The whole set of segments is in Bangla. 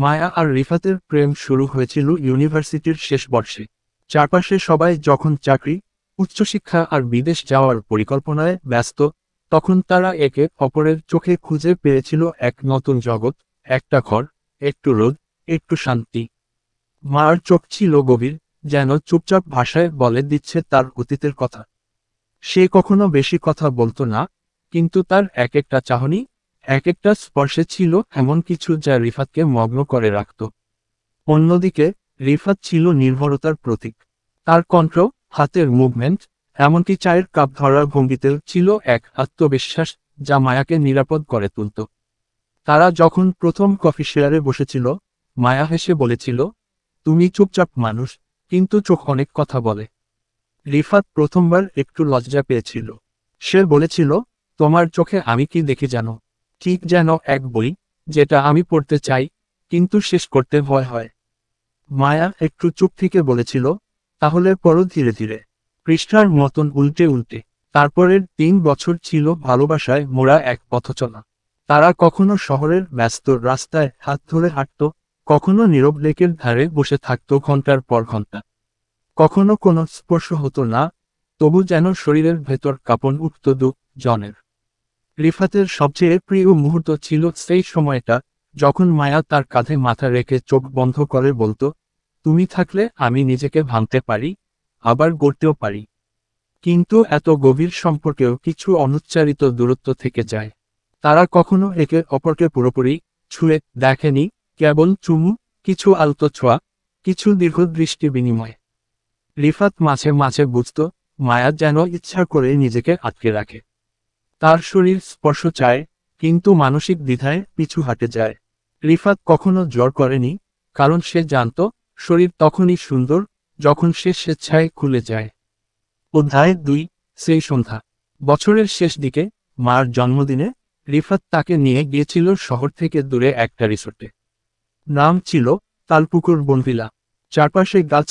মায়া আর রিফাতের প্রেম শুরু হয়েছিল ইউনিভার্সিটির শেষ বর্ষে। চারপাশে সবাই যখন চাকরি, উচ্চশিক্ষা আর বিদেশ যাওয়ার পরিকল্পনায় ব্যস্ত, তখন তারা একে অপরের চোখে খুঁজে পেয়েছিল এক নতুন জগৎ, একটা ঘর, একটু রোদ, একটু শান্তি। মার চোখ ছিল গভীর, যেন চুপচাপ ভাষায় বলে দিচ্ছে তার অতীতের কথা। সে কখনো বেশি কথা বলতো না, কিন্তু তার এক একটা চাহনি, এক একটা স্পর্শে ছিল এমন কিছু যা রিফাতকে মগ্ন করে রাখত। অন্যদিকে রিফাত ছিল নির্ভরতার প্রতীক। তার কণ্ঠ, হাতের মুভমেন্ট, এমনকি চায়ের কাপ ধরার ভঙ্গিতেও ছিল এক আত্মবিশ্বাস যা মায়াকে নিরাপদ করে তুলত। তারা যখন প্রথম কফি শেয়ারে বসেছিল, মায়া হেসে বলেছিল, তুমি চুপচাপ মানুষ, কিন্তু চোখ অনেক কথা বলে। রিফাত প্রথমবার একটু লজ্জা পেয়েছিল। সে বলেছিল, তোমার চোখে আমি কি দেখি জানো? ঠিক যেন এক বই, যেটা আমি পড়তে চাই, কিন্তু শেষ করতে ভয় হয়। মায়া একটু চুপ থেকে বলেছিল, তাহলে পড়ো ধীরে ধীরে, পৃষ্ঠার মতন উল্টে উল্টে। তারপরের 3 বছর ছিল ভালোবাসায় মোড়া এক পথচলা। তারা কখনো শহরের ব্যস্ত রাস্তায় হাত ধরে হাঁটত, কখনো নীরব লেকের ধারে বসে থাকত ঘন্টার পর ঘন্টা। কখনো কোনো স্পর্শ হতো না, তবু যেন শরীরের ভেতর কাঁপন উঠত জনের। রিফাতের সবচেয়ে প্রিয় মুহূর্ত ছিল সেই সময়টা, যখন মায়া তার কাঁধে মাথা রেখে চোখ বন্ধ করে বলতো, তুমি থাকলে আমি নিজেকে ভাঙতে পারি, আবার গড়তেও পারি। কিন্তু এত গভীর সম্পর্কেও কিছু অনুচ্চারিত দূরত্ব থেকে যায়। তারা কখনো একে অপরকে পুরোপুরি ছুঁয়ে দেখেনি, কেবল চুমু, কিছু আলতো ছোঁয়া, কিছু দীর্ঘ দৃষ্টি বিনিময়। রিফাত মাঝে মাঝে বুঝত, মায়া যেন ইচ্ছা করে নিজেকে আটকে রাখে। তার শরীর স্পর্শ চায়, কিন্তু মানসিক দ্বিধায় পিছু হাঁটে যায়। রিফাত কখনো জোর করেনি, কারণ সে জানত, শরীর তখনই সুন্দর যখন সে স্বেচ্ছায় খুলে যায়। অধ্যায় 2, সেই সন্ধ্যা। বছরের শেষ দিকে, মার জন্মদিনে, রিফাত তাকে নিয়ে গিয়েছিল শহর থেকে দূরে একটা রিসোর্টে। নাম ছিল তালপুকুর বনভিলা। চারপাশে গাছ,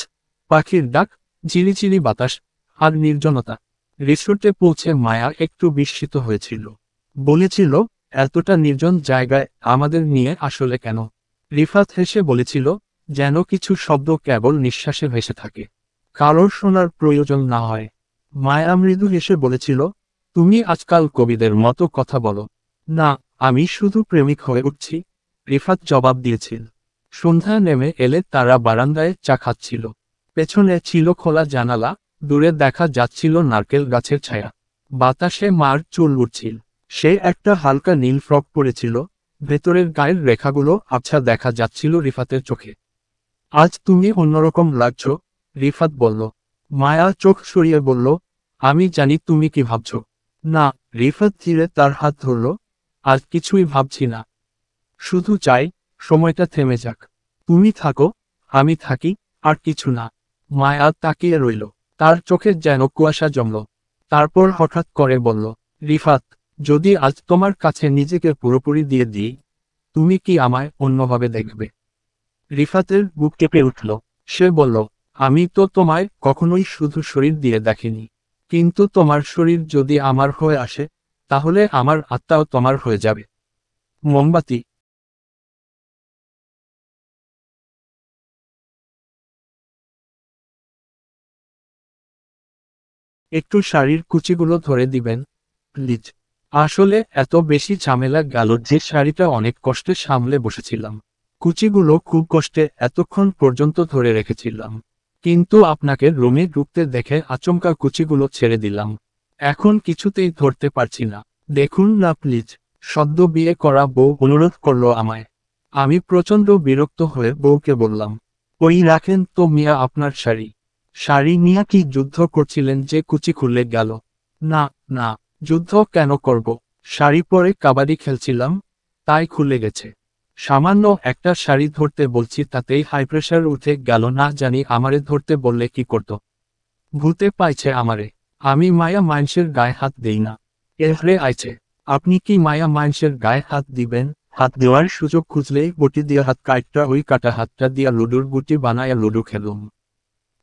পাখির ডাক, ঝিরিঝিরি বাতাস, আর নির্জনতা। রিসোর্টে পৌঁছে মায়া একটু বিস্মিত হয়েছিল। বলেছিল, এতটা নির্জন জায়গায় আমাদের নিয়ে আসলে কেন? রিফাত হেসে বলেছিল, যেন কিছু শব্দ কেবল নিঃশ্বাসে ভেসে থাকে, কারোর শোনার প্রয়োজন না হয়। মায়া মৃদু হেসে বলেছিল, তুমি আজকাল কবিদের মতো কথা বলো। না, আমি শুধু প্রেমিক হয়ে উঠছি, রিফাত জবাব দিয়েছিল। সন্ধ্যা নেমে এলে তারা বারান্দায় চা খাচ্ছিল। পেছনে ছিল খোলা জানালা, দূরে দেখা যাচ্ছিল নারকেল গাছের ছায়া। বাতাসে মার চুল উড়ছিল। সে একটা হালকা নীল ফ্রক পরেছিল, ভেতরের গায়ের রেখাগুলো আবছা দেখা যাচ্ছিল রিফাতের চোখে। আজ তুমি অন্যরকম লাগছো, রিফাত বলল। মায়া চোখ সরিয়ে বলল, আমি জানি তুমি কি ভাবছো। না, রিফাত ধীরে তার হাত ধরল। আজ কিছুই ভাবছি না। শুধু চাই, সময়টা থেমে যাক। তুমি থাকো, আমি থাকি, আর কিছু না। মায়া তাকিয়ে রইল। তার চোখে যেন কুয়াশা জমল। তারপর হঠাৎ করে বলল, রিফাত, যদি আজ তোমার কাছে নিজেকে পুরোপুরি দিয়ে দিই, তুমি কি আমায় অন্যভাবে দেখবে? রিফাতের বুক কেঁপে উঠল। সে বলল, আমি তো তোমায় কখনোই শুধু শরীর দিয়ে দেখিনি। কিন্তু তোমার শরীর যদি আমার হয়ে আসে, তাহলে আমার আত্মাও তোমার হয়ে যাবে। মোমবাতি। একটু শাড়ির কুচিগুলো ধরে দিবেন, প্লিজ। আসলে এত বেশি ঝামেলা গেল যে শাড়িটা অনেক কষ্টে সামলে বসেছিলাম। কুচিগুলো খুব কষ্টে এতক্ষণ পর্যন্ত ধরে রেখেছিলাম। কিন্তু আপনাকে রুমে ঢুকতে দেখে আচমকা কুচিগুলো ছেড়ে দিলাম। এখন কিছুতেই ধরতে পারছি না। দেখুন না প্লিজ। সদ্য বিয়ে করা বউ অনুরোধ করলো আমায়। আমি প্রচণ্ড বিরক্ত হয়ে বউকে বললাম, ওই রাখেন তো মিয়া আপনার শাড়ি। শাড়ি নিয়ে কি যুদ্ধ করছিলেন যে কুচি খুলে গেল? না, না, যুদ্ধ কেন করব? শাড়ি পরে কাবাডি খেলছিলাম, তাই খুলে গেছে। সামান্য একটা শাড়ি ধরতে বলছি তাতেই হাই প্রেশার উঠে গেল, না জানি আমারে ধরতে বললে কি করত। ভূতে পাইছে আমারে। আমি মায়া মাইনষের গায়ে হাত দেই না। এহরে আইছে। আপনি কি মায়া মাইনষের গায়ে হাত দিবেন? হাত দেওয়ার সুযোগ খুঁজলেই বটি দিয়া হাত কাটটা, ওই কাটা হাতটা দিয়া লুডুর গুটি বানায়া লুডু খেলুম।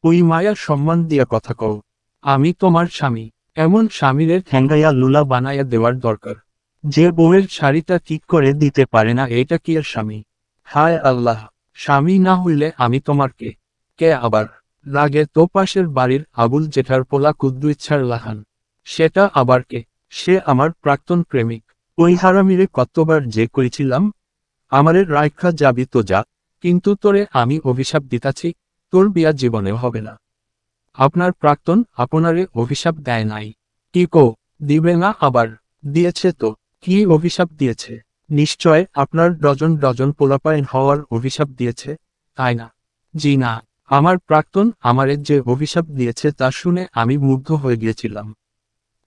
ওই মায়ার সম্মান দিয়া কথা কও। আমি তোমার স্বামী। এমন স্বামীরে ঠ্যাঙ্গাইয়া লুলা বানাইয়া দেওয়ার দরকার। যে বউয়ের শাড়িটা ঠিক করে দিতে পারে না, এটা কি এর স্বামী? হায় আল্লাহ, স্বামী না হইলে আমি তোমার কে? কে আবার? রাগে তো পাশের বাড়ির আবুল জেঠার পোলা কুদ্দু ইচ্ছার লাহান। সেটা আবার কে? সে আমার প্রাক্তন প্রেমিক। ওই হারামিরে কতবার যে করেছিলাম, আমারে রাইখা যাবি তো যা, কিন্তু তোরে আমি অভিশাপ দিতাছি, তোর বিয়া জীবনেও হবে না। আপনার প্রাক্তন আপনারে অভিশাপ দেয় নাই? কি কো, দিবে না আবার? দিয়েছে তো। কি অভিশাপ দিয়েছে? নিশ্চয় আপনার ডজন ডজন পোলাপাইন হওয়ার অভিশাপ দিয়েছে, তাই না? জি না, আমার প্রাক্তন আমারে যে অভিশাপ দিয়েছে তা শুনে আমি মুগ্ধ হয়ে গিয়েছিলাম।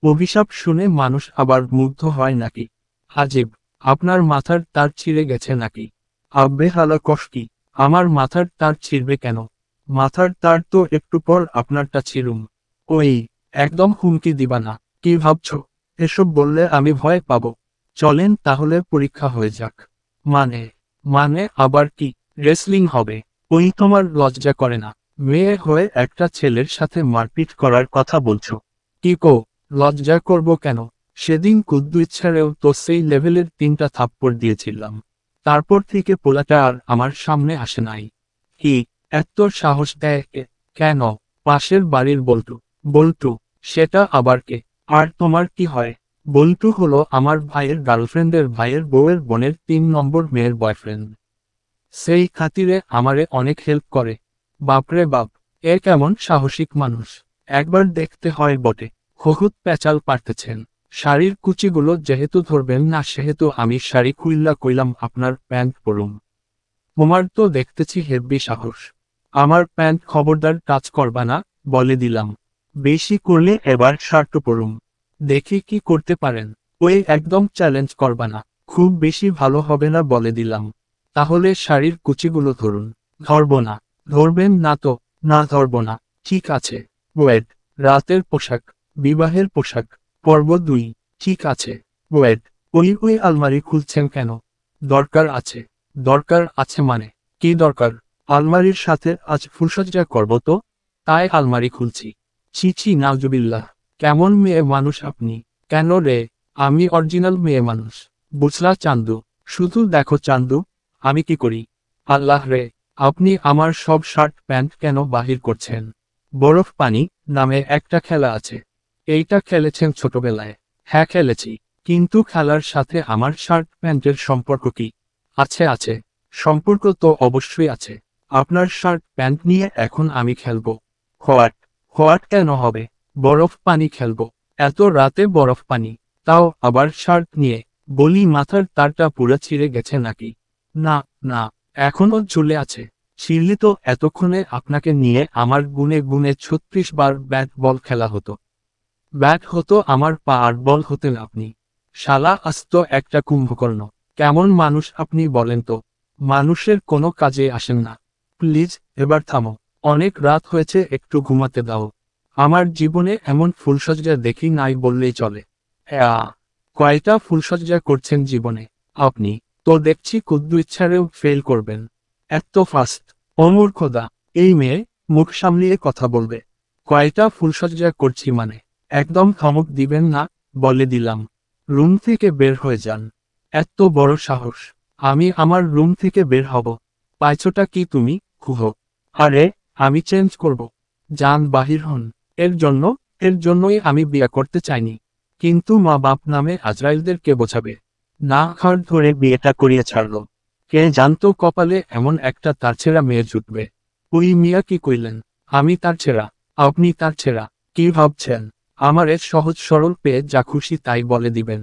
অভিশাপ শুনে মানুষ আবার মুগ্ধ হয় নাকি? আজীব, আপনার মাথার তার ছিঁড়ে গেছে নাকি? আব্বে হালা কষ্টি, আমার মাথার তার ছিঁড়বে কেন? মাথার তার তো একটু পর আপনারটা ছিঁড়ুম। ওই, একদম হুমকি দিবা না। কি ভাবছো? এসব বললে আমি ভয় পাবো। চলেন তাহলে পরীক্ষা হয়ে যাক। মানে? মানে আবার কি? রেসলিং হবে? ওই তোমার লজ্জা করে না? মেয়ে হয়ে একটা ছেলের সাথে মারপিট করার কথা বলছো? কি কো, লজ্জা করব কেন? সেদিন কুদ্দু ইচ্ছারেও তো সেই লেভেলের 3টা থাপ্পড় দিয়েছিলাম। তারপর থেকে পোলাটা আর আমার সামনে আসে নাই। কি, এত সাহস দেয় কে? কেন? পাশের বাড়ির বল্টু। বল্টু? সেটা আবার কে? আর তোমার কি হয়? বল্টু হলো আমার ভাইয়ের গার্লফ্রেন্ডের ভাইয়ের বউয়ের বোনের 3 নম্বর মেয়ের বয়ফ্রেন্ড। সেই খাতিরে আমারে অনেক হেল্প করে। বাপরে বাপ, এ কেমন সাহসিক মানুষ! একবার দেখতে হয় বটে। হহুত প্যাচাল পারতেছেন। শাড়ির কুচিগুলো যেহেতু ধরবেন না সেহেতু আমি শাড়ি খুইল্লা কইলাম আপনার প্যান্ট পরুম। তোমার তো দেখতেছি হেব্বি সাহস। আমার প্যান্ট খবরদার টাচ করবা না, বলে দিলাম। বেশি করলে এবার শার্টও পরুম। দেখি কি করতে পারেন। ওই একদম চ্যালেঞ্জ করবা না। খুব বেশি ভালো হবে না বলে দিলাম। তাহলে শাড়ির কুচিগুলো ধরুন। ধরব না। ধরবেন না তো? না ধরব না। ঠিক আছে। ওয়েট, রাতের পোশাক, বিবাহের পোশাক, পর্ব 2। ঠিক আছে। ওয়েট, ওই আলমারি খুলছেন কেন? দরকার আছে। দরকার আছে মানে? কি দরকার? আলমারির সাথে আজ ফুলসজ্জা করব তো, তাই আলমারি খুলছি। ছি ছি নাউজুবিল্লাহ, কেমন মেয়ে মানুষ আপনি! কেন রে? আমি অরিজিনাল মেয়ে মানুষ। বুঝলা চান্দু? শুধু দেখো চান্দু, আমি কি করি। আল্লাহ রে, আপনি আমার সব শার্ট প্যান্ট কেন বাহির করছেন? বরফ পানি নামে একটা খেলা আছে। এইটা খেলেছেন ছোটবেলায়? হ্যাঁ খেলেছি। কিন্তু খেলার সাথে আমার শার্ট প্যান্টের সম্পর্ক কি? আছে। সম্পর্ক তো অবশ্যই আছে। আপনার শার্ট প্যান্ট নিয়ে এখন আমি খেলবো। হোয়াট? হোয়াট কেন হবে? বরফ পানি খেলবো। এত রাতে বরফ পানি, তাও আবার শার্ট নিয়ে? বলি মাথার তারটা পুরো ছিঁড়ে গেছে নাকি? না, না, এখনো ঝুলে আছে। ছিঁড়লে তো এতক্ষণে আপনাকে নিয়ে আমার গুনে গুনে 36 বার ব্যাট বল খেলা হতো। ব্যাট হতো আমার পা আর বল হতেন আপনি। শালা আস্ত একটা কুম্ভকর্ণ। কেমন মানুষ আপনি বলেন তো? মানুষের কোনো কাজে আসেন না। প্লিজ, এবার থামো। অনেক রাত হয়েছে, একটু ঘুমাতে দাও। আমার জীবনে এমন ফুলসজ্জা দেখি নাই বললেই চলে। হ্যাঁ, কয়টা ফুলসজ্জা করছেন জীবনে আপনি? তো দেখছি কুদ্দু ইচ্ছারেও ফেল করবেন। এত ফাস্ট! অমূর খোদা, এই মেয়ে মুখ সামলিয়ে কথা বলবে। কয়টা ফুলসজ্জা করছি মানে? একদম ধমক দিবেন না, বলে দিলাম। রুম থেকে বের হয়ে যান। এত বড় সাহস! আমি আমার রুম থেকে বের হব? পাইছোটা কি তুমি, খুহ? আরে, আমি চেঞ্জ করব। যান বাহির হন। এর জন্যই আমি বিয়ে করতে চাইনি। কিন্তু মা বাপ নামে আজরাইলদেরকে বোঝাবে। না ঘর ধরে বিয়েটা করিয়ে ছাড়ল। কে জানতো কপালে এমন একটা তারছেড়া মেয়ে জুটবে। ওই মিয়া কি কইলেন? আমি তারছেড়া? আপনি তারছেড়া? কি ভাবছেন? আমারে সহজ সরল পেয়ে যা খুশি তাই বলে দিবেন?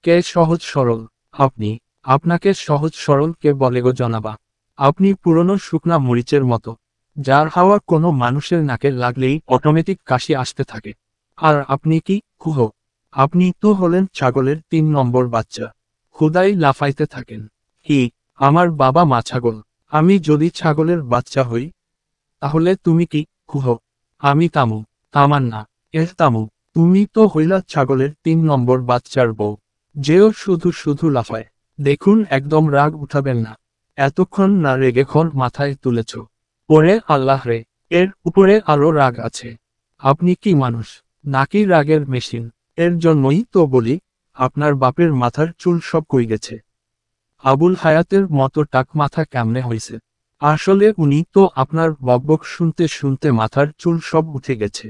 কে সহজ সরল? আপনি। আপনাকে সহজ সরল কে বলে গো জনাবা? আপনি পুরনো শুকনা মরিচের মতো, যার হাওয়া কোনো মানুষের নাকে লাগলেই অটোমেটিক কাশি আসতে থাকে। আর আপনি কি, হুহ? আপনি তো হলেন ছাগলের 3 নম্বর বাচ্চা। খুদাই লাফাইতে থাকেন। কি, আমার বাবা মা ছাগল? আমি যদি ছাগলের বাচ্চা হই, তাহলে তুমি কি, হুহ? আমি তামু। তামান্না। তামু। তুমি তো হইলা ছাগলের 3 নম্বর বাচ্চার বউ। যেও শুধু শুধু লাফায়। দেখুন একদম রাগ উঠাবেন না। এতক্ষণ না রেগেক্ষণ মাথায় তুলেছ। ওরে আল্লাহ রে, এর উপরে আরো রাগ আছে। আপনি কি মানুষ, নাকি রাগের মেশিন? এর জন্যই তো বলি, আপনার বাপের মাথার চুল সব কই গেছে। আবুল হায়াতের মতো টাক মাথা কেমনে হইছে? আসলে উনি তো আপনার বকবক শুনতে শুনতে মাথার চুল সব উঠে গেছে।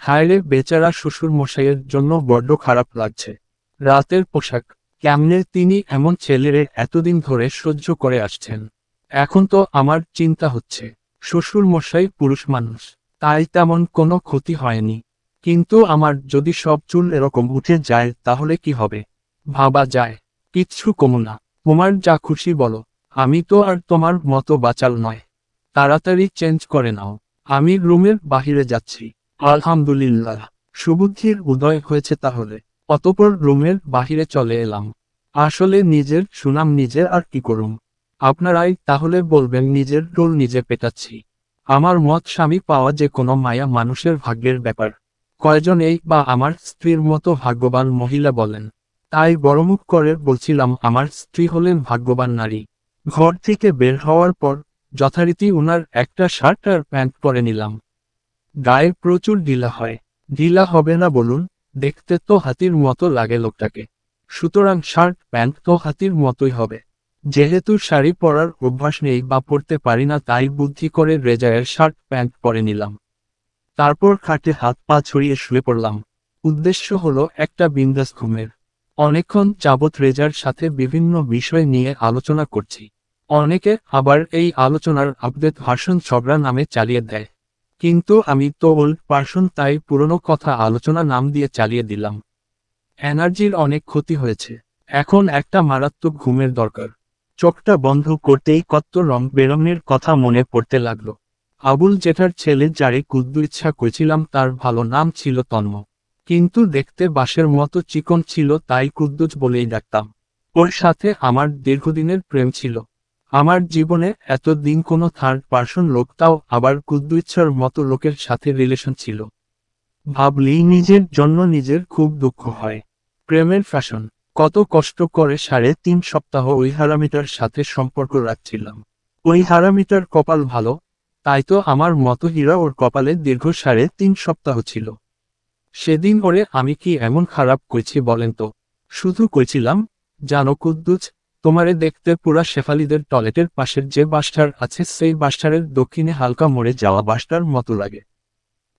হায়রে বেচারা শ্বশুর মশাইয়ের জন্য বড্ড খারাপ লাগছে। রাতের পোশাক, কেমনে তিনি এমন ছেলেরে এতদিন ধরে সহ্য করে আসছেন। এখন তো আমার চিন্তা হচ্ছে, শ্বশুর মশাই পুরুষ মানুষ, তাই তেমন কোনো ক্ষতি হয়নি। কিন্তু আমার যদি সব চুল এরকম উঠে যায় তাহলে কি হবে? ভাবা যায়। কিচ্ছু কমু না, তোমার যা খুশি বলো। আমি তো আর তোমার মতো বাচাল নয়। তাড়াতাড়ি চেঞ্জ করে নাও, আমি রুমের বাহিরে যাচ্ছি। আলহামদুলিল্লাহ, সুবুদ্ধির উদয় হয়েছে তাহলে। অতঃপর রুমের বাহিরে চলে এলাম। আসলে নিজের সুনাম নিজে আর কি করুম। আপনারাই তাহলে বলবেন নিজের রোল নিজে পেটাচ্ছি। আমার মত স্বামী পাওয়া যে কোনো মায়া মানুষের ভাগ্যের ব্যাপার। কয়জনেই বা আমার স্ত্রীর মতো ভাগ্যবান মহিলা বলেন। তাই বড়মুখ করে বলছিলাম আমার স্ত্রী হলেন ভাগ্যবান নারী। ঘর থেকে বের হওয়ার পর যথারীতি উনার একটা শার্ট আর প্যান্ট পরে নিলাম। গায়ে প্রচুর ঢিলা হয়। ঢিলা হবে না বলুন? দেখতে তো হাতির মতো লাগে লোকটাকে। সুতরাং শার্ট প্যান্ট তো হাতির মতোই হবে। যেহেতু শাড়ি পরার অভ্যাস নেই বা পরতে পারি না, তাই বুদ্ধি করে রেজায়ের শার্ট প্যান্ট পরে নিলাম। তারপর খাটে হাত পা ছড়িয়ে শুয়ে পড়লাম। উদ্দেশ্য হলো একটা বিন্দাস ঘুমের। অনেকক্ষণ যাবৎ রেজার সাথে বিভিন্ন বিষয় নিয়ে আলোচনা করছি। অনেকে আবার এই আলোচনার আপডেট ভার্সন ঝগড়া নামে চালিয়ে দেয়। কিন্তু আমি তো ওল্ড পার্সন, তাই পুরনো কথা আলোচনা নাম দিয়ে চালিয়ে দিলাম। এনার্জির অনেক ক্ষতি হয়েছে। এখন একটা মারাত্মক ঘুমের দরকার। চোখটা বন্ধ করতেই কত রং বেরঙের কথা মনে পড়তে লাগলো। আবুল জেঠার ছেলে যারে কুদ্দু ইচ্ছা করেছিলাম তার ভালো নাম ছিল তন্ম। কিন্তু দেখতে বাঁশের মতো চিকন ছিল, তাই কুদ্দুস বলেই ডাকতাম। ওর সাথে আমার দীর্ঘদিনের প্রেম ছিল। আমার জীবনে এতদিন কোনো থার্ড পার্সন লোক, তাও আবার কুদ্দু ইচ্ছার মতো লোকের সাথে রিলেশন ছিল। ভাবলেই নিজের জন্য নিজের খুব দুঃখ হয়। প্রেমের ফ্যাশন, কত কষ্ট করে 3.5 সপ্তাহ ওই হারামিটার সাথে সম্পর্ক রাখছিলাম। ওই হারামিটার কপাল ভালো, তাই তো আমার মতো হীরা ওর কপালে দীর্ঘ 3.5 সপ্তাহ ছিল। সেদিন ওরে আমি কি এমন খারাপ কইছি বলেন তো? শুধু কইছিলাম, জানো কুদ্দুস, তোমারে দেখতে পুরা শেফালিদের টয়লেটের পাশের যে বাসটার আছে সেই বাসটারের দক্ষিণে হালকা মরে যাওয়া বাসটার মতো লাগে।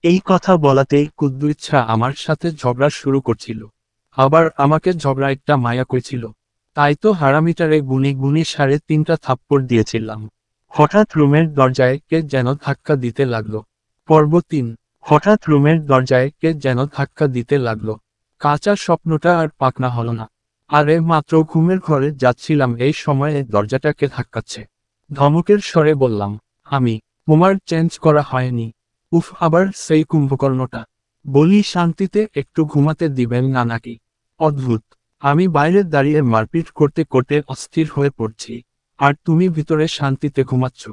এই কথা বলাতেই কুদ্দু ইচ্ছা আমার সাথে ঝগড়া শুরু করছিল। আবার আমাকে ঝগড়া একটা মায়া কইছিল। তাই তো হারামিটারে গুনি গুনি 3.5 থাপ্পড় দিয়েছিলাম। হঠাৎ রুমের দরজায় কে যেন ধাক্কা দিতে লাগলো। পর্ব 3। হঠাৎ রুমের দরজায় কে যেন ধাক্কা দিতে লাগলো। কাঁচা স্বপ্নটা আর পাকনা হলো না। আরে মাত্র ঘুমের ঘরে যাচ্ছিলাম, এই সময়ে দরজাটাকে ধাক্কাচ্ছে। ধমকের স্বরে বললাম, আমি। তোমার চেঞ্জ করা হয়নি? উফ, আবার সেই কুম্ভকর্ণটা। বলি শান্তিতে একটু ঘুমাতে দিবেন না নাকি? অদ্ভুত। আমি বাইরে দাঁড়িয়ে মারপিট করতে করতে অস্থির হয়ে পড়ছি, আর তুমি ভিতরে শান্তিতে ঘুমাচ্ছ।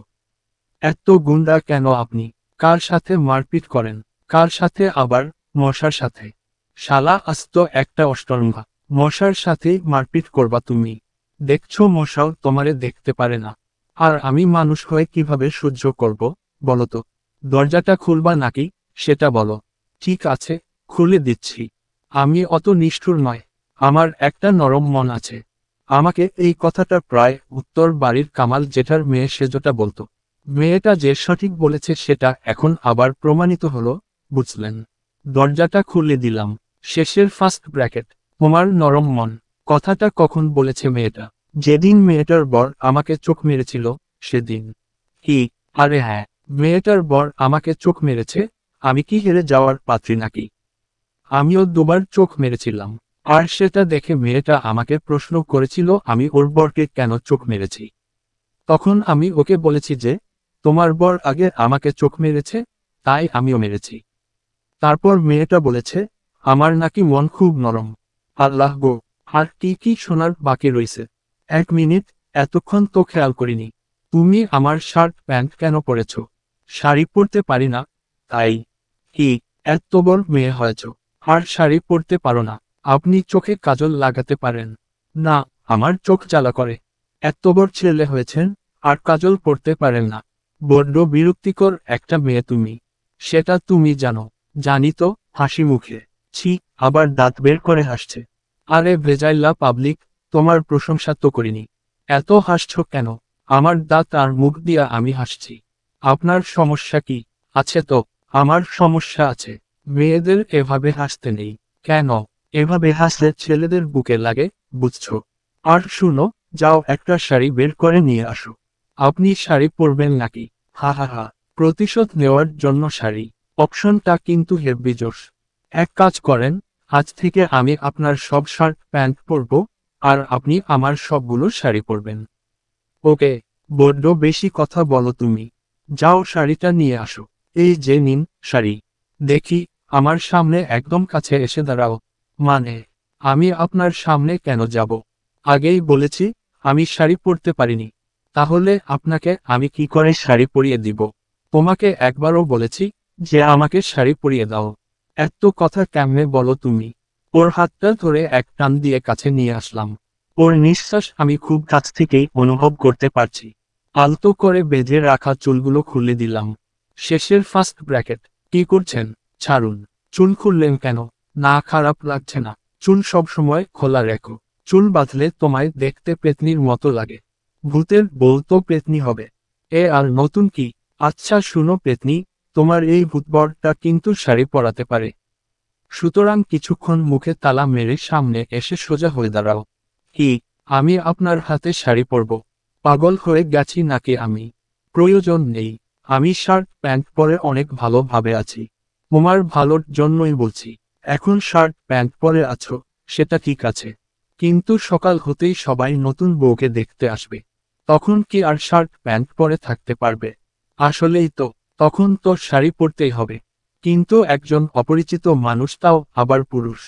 এত গুন্ডা কেন আপনি? কার সাথে মারপিট করেন? কার সাথে আবার? মশার সাথে। শালা আস্ত একটা অষ্টরম্ভা। মশার সাথেই মারপিট করবা তুমি? দেখছো মশাও তোমারে দেখতে পারে না। আর আমি মানুষ হয়ে কিভাবে সহ্য করব, বলো তো? দরজাটা খুলবা নাকি, সেটা বলো। ঠিক আছে, খুলে দিচ্ছি। আমি অত নিষ্ঠুর নয়। আমার একটা নরম মন আছে। আমাকে এই কথাটা প্রায় উত্তর বাড়ির কামাল জেঠার মেয়ে সেজটা বলতো। মেয়েটা যে সঠিক বলেছে সেটা এখন আবার প্রমাণিত হলো, বুঝলেন? দরজাটা খুলে দিলাম। শেষের ফার্স্ট ব্র্যাকেট। তোমার নরম মন কথাটা কখন বলেছে মেয়েটা? যেদিন মেয়েটার বর আমাকে চোখ মেরেছিল, সেদিন। কি? আরে হ্যাঁ, মেয়েটার বর আমাকে চোখ মেরেছে। আমি কি হেরে যাওয়ার পাত্রী নাকি? আমিও দুবার চোখ মেরেছিলাম। আর সেটা দেখে মেয়েটা আমাকে প্রশ্ন করেছিল আমি ওর বরকে কেন চোখ মেরেছি। তখন আমি ওকে বলেছি যে, তোমার বর আগে আমাকে চোখ মেরেছে, তাই আমিও মেরেছি। তারপর মেয়েটা বলেছে, আমার নাকি মন খুব নরম। আল্লাহ গো, আর কি কি শোনার বাকি রইছে? 1 মিনিট, এতক্ষণ তো খেয়াল করিনি। তুমি আমার শার্ট প্যান্ট কেন পরেছ? শাড়ি পরতে পারি না, তাই? কি, এত বড় মেয়ে হয়েছ, আর শাড়ি পরতে পারো না? আপনি চোখে কাজল লাগাতে পারেন না? আমার চোখ জ্বালা করে। এত বড় ছেলে হয়েছেন, আর কাজল পরতে পারেন না? বড্ড বিরক্তিকর একটা মেয়ে তুমি। সেটা তুমি জানো? জানি তো, হাসি মুখে। ছি, আবার দাঁত বের করে হাসছে। আরে ভেজাইল্লা পাবলিক, তোমার প্রশংসা তো করিনি। এত হাসছো কেন? আমার দাঁত আর মুখ দিয়া আমি হাসছি। আপনার সমস্যা কি? আছে তো। আমার সমস্যা আছে। মেয়েদের এভাবে হাসতে নেই। কেন? এভাবে হাসলে ছেলেদের বুকে লাগে, বুঝছো? আর শুনো, যাও একটা শাড়ি বের করে নিয়ে আসো। আপনি শাড়ি পরবেন নাকি? হা হা হা। প্রতিশোধ নেওয়ার জন্য শাড়ি। অপশনটা কিন্তু হেব্বি জোশ। এক কাজ করেন, আজ থেকে আমি আপনার সব শার্ট প্যান্ট পরব, আর আপনি আমার সবগুলো শাড়ি পরবেন। ওকে, বড্ড বেশি কথা বলো তুমি। যাও শাড়িটা নিয়ে আসো। এই যে নিন, শাড়ি। দেখি, আমার সামনে একদম কাছে এসে দাঁড়াও। মানে, আমি আপনার সামনে কেন যাব? আগেই বলেছি, আমি শাড়ি পরতে পারিনি। তাহলে আপনাকে আমি কি করে শাড়ি পরিয়ে দিব? তোমাকে একবারও বলেছি যে আমাকে শাড়ি পরিয়ে দাও। এত কথা কেমনে বলো তুমি? ওর হাতটা ধরে এক টান দিয়ে কাছে নিয়ে আসলাম। ওর নিঃশ্বাস আমি খুব কাছ থেকেই অনুভব করতে পারছি। আলতো করে বেঁধে রাখা চুলগুলো খুলে দিলাম। শেষের ফার্স্ট ব্র্যাকেট। কি করছেন? ছাড়ুন। চুল খুললেন কেন? না, খারাপ লাগছে না। চুল সব সময় খোলা রেখো। চুল বাঁধলে তোমায় দেখতে পেতনির মতো লাগে। ভূতের বউ তো পেতনি হবে। এ আর নতুন কি? আচ্ছা শুনো পেতনি, তোমার এই ভূতবরটা কিন্তু শাড়ি পরাতে পারে। সুতরাং কিছুক্ষণ মুখে তালা মেরে সামনে এসে সোজা হয়ে দাঁড়াও। কি? আমি আপনার হাতে শাড়ি পরব? পাগল হয়ে গেছি নাকি আমি? প্রয়োজন নেই। আমি শার্ট প্যান্ট পরে অনেক ভালোভাবে আছি। তোমার ভালোর জন্যই বলছি। এখন শার্ট প্যান্ট পরে আছো, সেটা ঠিক আছে। কিন্তু সকাল হতেই সবাই নতুন বউকে দেখতে আসবে। তখন কি আর শার্ট প্যান্ট পরে থাকতে পারবে? আসলেই তো, তখন তো শাড়ি পরতেই হবে। কিন্তু একজন অপরিচিত মানুষ, তাও আবার পুরুষ।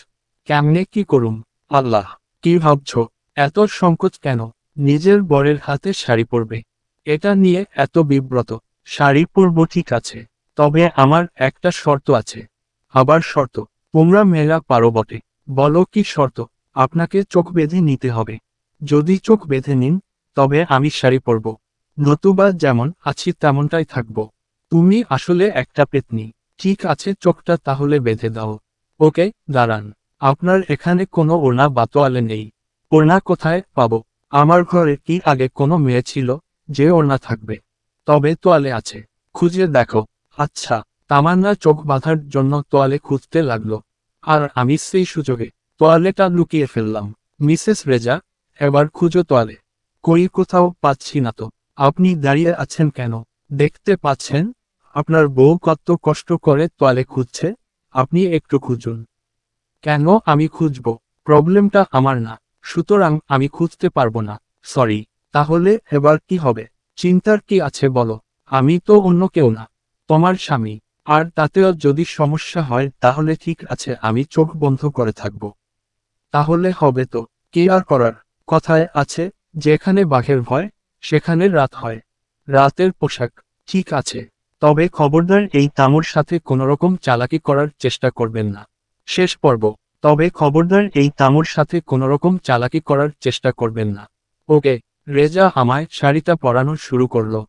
কেমনে কি করুম? আল্লাহ, কি ভাবছ? এত সংকোচ কেন? নিজের বরের হাতে শাড়ি পরবে, এটা নিয়ে এত বিব্রত? শাড়ি পরব ঠিক আছে, তবে আমার একটা শর্ত আছে। আবার শর্ত? তোমরা মেয়েরা পারো বটে। বলো কি শর্ত? আপনাকে চোখ বেঁধে নিতে হবে। যদি চোখ বেঁধে নিন, তবে আমি শাড়ি পরব। নতুবা যেমন আছি তেমনটাই থাকব। তুমি আসলে একটা পেতনি। ঠিক আছে, চোখটা তাহলে বেঁধে দাও। ওকে, দাঁড়ান। আপনার এখানে কোনো ওড়না বা তোয়ালে নেই? ওড়না কোথায় পাবো? আমার ঘরে কি আগে কোনো মেয়ে ছিল যে ওড়না থাকবে? তবে তোয়ালে আছে। খুঁজে দেখো। আচ্ছা। তামান্না চোখ বাঁধার জন্য তোয়ালে খুঁজতে লাগলো। আর আমি সেই সুযোগে তোয়ালেটা লুকিয়ে ফেললাম। মিসেস রেজা, এবার খুঁজো তোয়ালে। কই, কোথাও পাচ্ছি না তো। আপনি দাঁড়িয়ে আছেন কেন? দেখতে পাচ্ছেন আপনার বউ কত কষ্ট করে তোয়ালে খুঁজছে? আপনি একটু খুঁজুন। কেন আমি খুঁজব? প্রবলেমটা আমার না, সুতরাং আমি খুঁজতে পারবো না। সরি। তাহলে এবার কি হবে? চিন্তার কি আছে বলো? আমি তো অন্য কেউ না, তোমার স্বামী। আর তাতেও যদি সমস্যা হয় তাহলে ঠিক আছে, আমি চোখ বন্ধ করে থাকব। তাহলে হবে তো। কি আর করার? কথায় আছে, যেখানে বাঘের ভয়, সেখানে রাত হয়। রাতের পোশাক। ঠিক আছে। তবে খবরদার এই তামুর সাথে কোনোরকম চালাকি করার চেষ্টা করবেন না। শেষ পর্ব। তবে খবরদার এই তামুর সাথে কোনোরকম চালাকি করার চেষ্টা করবেন না। ওকে। রেজা আমায় শাড়িটা পরানো শুরু করলো।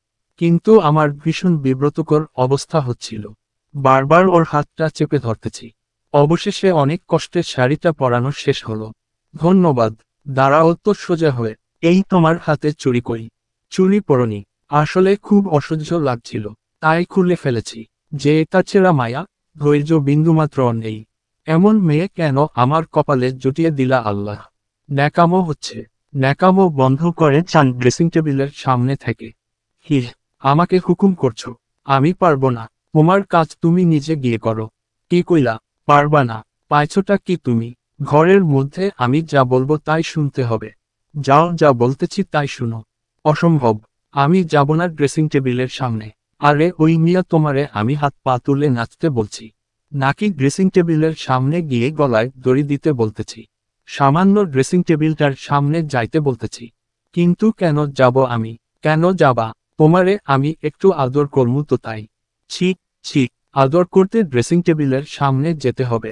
কিন্তু আমার ভীষণ বিব্রতকর অবস্থা হচ্ছিল। বারবার ওর হাতটা চেপে ধরতেছি। অবশেষে অনেক কষ্টে শাড়িটা পরানো শেষ হলো। ধন্যবাদ। দাঁড়াও তো সোজা হয়ে। এই তোমার হাতে চুড়ি কই? চুড়ি পরনি। আসলে খুব অসহ্য লাগছিল, তাই খুলে ফেলেছি। যে এটা ছেঁড়া মায়া, ধৈর্য বিন্দুমাত্র নেই। এমন মেয়ে কেন আমার কপালে জুটিয়ে দিলা আল্লাহ? ন্যাকামো হচ্ছে। ন্যাকামো বন্ধ করে চান ড্রেসিং টেবিলের সামনে থেকে। হিহ, আমাকে হুকুম করছো? আমি পারবো না। তোমার কাজ তুমি নিজে গিয়ে করো। কি কইলা? পারবা না? পাইছোটা কি তুমি? ঘরের মধ্যে আমি যা বলবো তাই শুনতে হবে। যাও, যা বলতেছি তাই শুনো। অসম্ভব। আমি যাব না ড্রেসিং টেবিলের সামনে। আরে ওই মিয়া, তোমারে আমি হাত পা তুলে নাচতে বলছি, নাকি ড্রেসিং টেবিলের সামনে গিয়ে গলায় দড়ি দিতে বলতেছি? সামান্য ড্রেসিং টেবিলটার সামনে যাইতে বলতেছি। কিন্তু কেন যাব আমি? কেন যাবা? তোমারে আমি একটু আদর করমু তো তাই। ছি, ছি। আদর করতে ড্রেসিং টেবিলের সামনে যেতে হবে?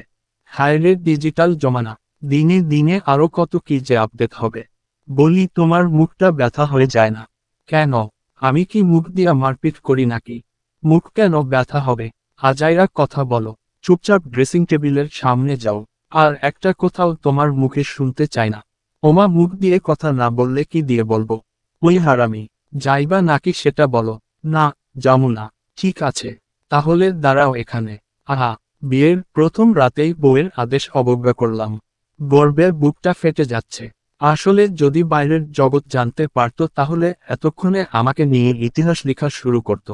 হায়রে ডিজিটাল জমানা। দিনে দিনে আরো কত কি যে আপডেট হবে। বলি, তোমার মুখটা ব্যথা হয়ে যায় না কেন? আমি কি মুখ দিয়া মারপিট করি নাকি? মুখ কেন ব্যথা হবে? আজাইরা কথা বলো। চুপচাপ ড্রেসিং টেবিলের সামনে যাও। আর একটা কোথাও তোমার মুখে শুনতে চাই না। ওমা, মুখ দিয়ে কথা না বললে কি দিয়ে বলবো? ওই হারামি, যাইবা নাকি সেটা বলো। না, যাবো না। ঠিক আছে, তাহলে দাঁড়াও এখানে। আহা, বিয়ের প্রথম রাতেই বউয়ের আদেশ অবজ্ঞা করলাম। গর্বে বুকটা ফেটে যাচ্ছে। আসলে যদি বাইরের জগৎ জানতে পারতো তাহলে এতক্ষণে আমাকে নিয়ে ইতিহাস লেখা শুরু করত।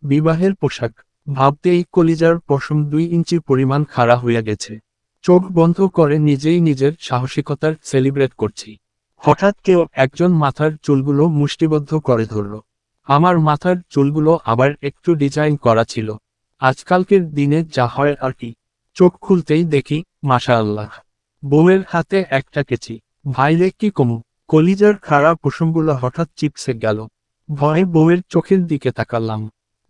বিবাহের পোশাক ভাবতেই কলিজার পশম 2 ইঞ্চি পরিমাণ খাড়া হইয়া গেছে। চোখ বন্ধ করে নিজেই নিজের সাহসিকতার সেলিব্রেট করছি। হঠাৎ কেউ একজন মাথার চুলগুলো মুষ্টিবদ্ধ করে ধরল। আমার মাথার চুলগুলো আবার একটু ডিজাইন করা ছিল, আজকালকের দিনে যা হয় আর কি। চোখ খুলতেই দেখি, মাশাআল্লাহ, বউয়ের হাতে একটা কেচি। ভাইরে কি কমু, কলিজার খাড়া পশমগুলো হঠাৎ চিপসে গেল। ভয়ে বউয়ের চোখের দিকে তাকালাম।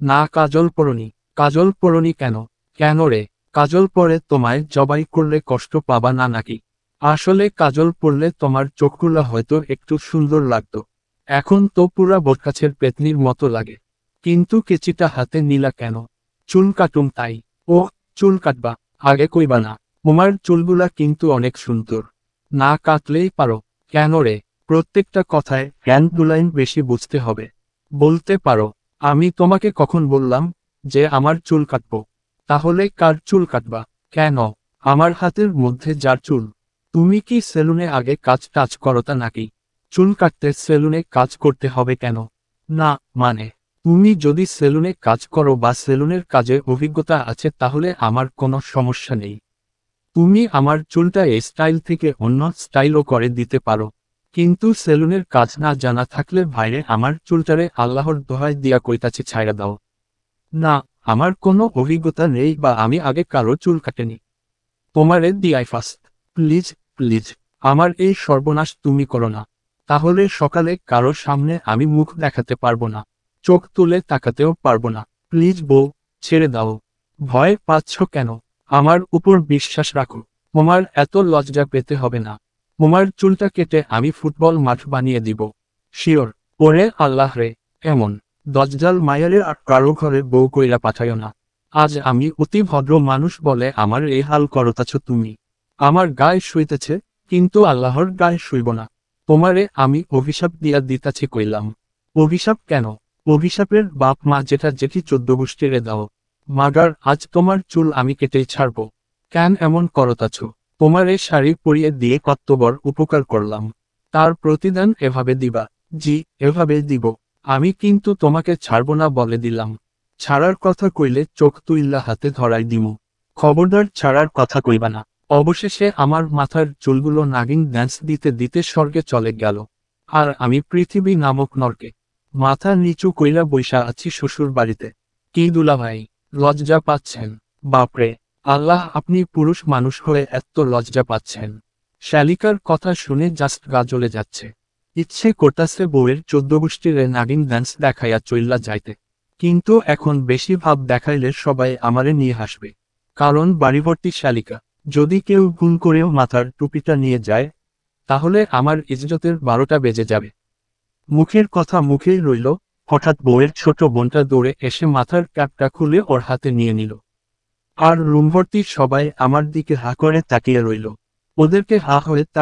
না, কাজল পরনি। কাজল পরনি কেন? কেন রে? কাজল পরে তোমায় জবাই করলে কষ্ট পাবা না নাকি? আসলে কাজল পরলে তোমার চোখগুলো হয়তো একটু সুন্দর লাগতো। এখন তো পুরা বটগাছের পেতনির মতো লাগে। কিন্তু কেচিটা হাতে নিলা কেন? চুল কাটুম তাই। ও, চুল কাটবা? আগে কইবা না। তোমার চুলগুলা কিন্তু অনেক সুন্দর। না কাটলেই পারো। কেন রে? প্রত্যেকটা কথায় হ্যান্ড দুলাইন বেশি বুঝতে হবে। বলতে পারো। আমি তোমাকে কখন বললাম যে আমার চুল কাটবো? তাহলে কার চুল কাটবা? কেন? আমার হাতের মধ্যে যার চুল। তুমি কি সেলুনে আগে কাজ টাজ করতা নাকি? চুল কাটতে সেলুনে কাজ করতে হবে কেন? না, মানে, তুমি যদি সেলুনে কাজ করো বা সেলুনের কাজে অভিজ্ঞতা আছে তাহলে আমার কোনো সমস্যা নেই। তুমি আমার চুলটা এই স্টাইল থেকে অন্য স্টাইলও করে দিতে পারো। কিন্তু সেলুনের কাজ না জানা থাকলে ভাইরে আমার চুলটারে আল্লাহর দোহাই দিয়া কইতাছি ছাইড়া দাও। না, আমার কোনো অভিজ্ঞতা নেই বা আমি আগে কারো চুল কাটেনি। তোমারে দিয়াই ফার্স্ট। প্লিজ, প্লিজ, আমার এই সর্বনাশ তুমি করো না। তাহলে সকালে কারো সামনে আমি মুখ দেখাতে পারবো না, চোখ তুলে তাকাতেও পারবো না। প্লিজ বউ, ছেড়ে দাও। ভয় পাচ্ছ কেন? আমার উপর বিশ্বাস রাখো। তোমার এত লজ্জা পেতে হবে না। তোমার চুলটা কেটে আমি ফুটবল মাঠ বানিয়ে দিব। শিওর। ওরে আল্লাহ রে, এমন দজ্জাল মায়ারে আর কারো ঘরে বউ কইরা পাঠাইও না। আজ আমি অতি ভদ্র মানুষ বলে আমার এই হাল করতাছ তুমি। আমার গায়ে শুইতেছে, কিন্তু আল্লাহর গায়ে শুইব না। তোমারে আমি অভিশাপ দিয়া দিতাছি কইলাম। অভিশাপ কেন? অভিশাপের বাপ মা যেটা যেটি 14 গোষ্ঠীরে দাও। মাগার, আজ তোমার চুল আমি কেটেই ছাড়ব। কেন এমন করতাছ? তোমারে শাড়ি পরিয়ে দিয়ে কতবার উপকার করলাম, তার প্রতিদান এভাবে দিবা? জি, এভাবে দিব। আমি কিন্তু তোমাকে ছাড়ব না বলে দিলাম। ছাড়ার কথা কইলে চোখ তুইল্লা হাতে ধরাই দিমু। খবরদার ছাড়ার কথা কইবা না। অবশেষে আমার মাথার চুলগুলো নাগিন ড্যান্স দিতে দিতে স্বর্গে চলে গেল। আর আমি পৃথিবী নামক নরকে মাথা নিচু কইরা বইসা আছি শ্বশুর বাড়িতে। কি দুলাভাই, লজ্জা পাচ্ছেন? বাপরে, আল্লাহ, আপনি পুরুষ মানুষ হয়ে এত লজ্জা পাচ্ছেন? শ্যালিকার কথা শুনে জাস্ট গা জ্বলে যাচ্ছে। ইচ্ছে করতাছে বউয়ের 14 গোষ্ঠীরে নাগিন ড্যান্স দেখাইয়া চইল্লা যাইতে। কিন্তু এখন বেশি ভাব দেখাইলে সবাই আমারে নিয়ে হাসবে। কারণ বাড়িভর্তি শ্যালিকা। যদি কেউ ভুল করেও মাথার টুপিটা নিয়ে যায়, তাহলে আমার ইজ্জতের 12টা বেজে যাবে। মুখের কথা মুখেই রইল। হঠাৎ বউয়ের ছোট বোনটা দৌড়ে এসে মাথার ক্যাপটা খুলে ওর হাতে নিয়ে নিল। আর রুমভর্তি সবাই আমার দিকে হা করে তাকিয়ে রইল। ওদেরকে হা হয়ে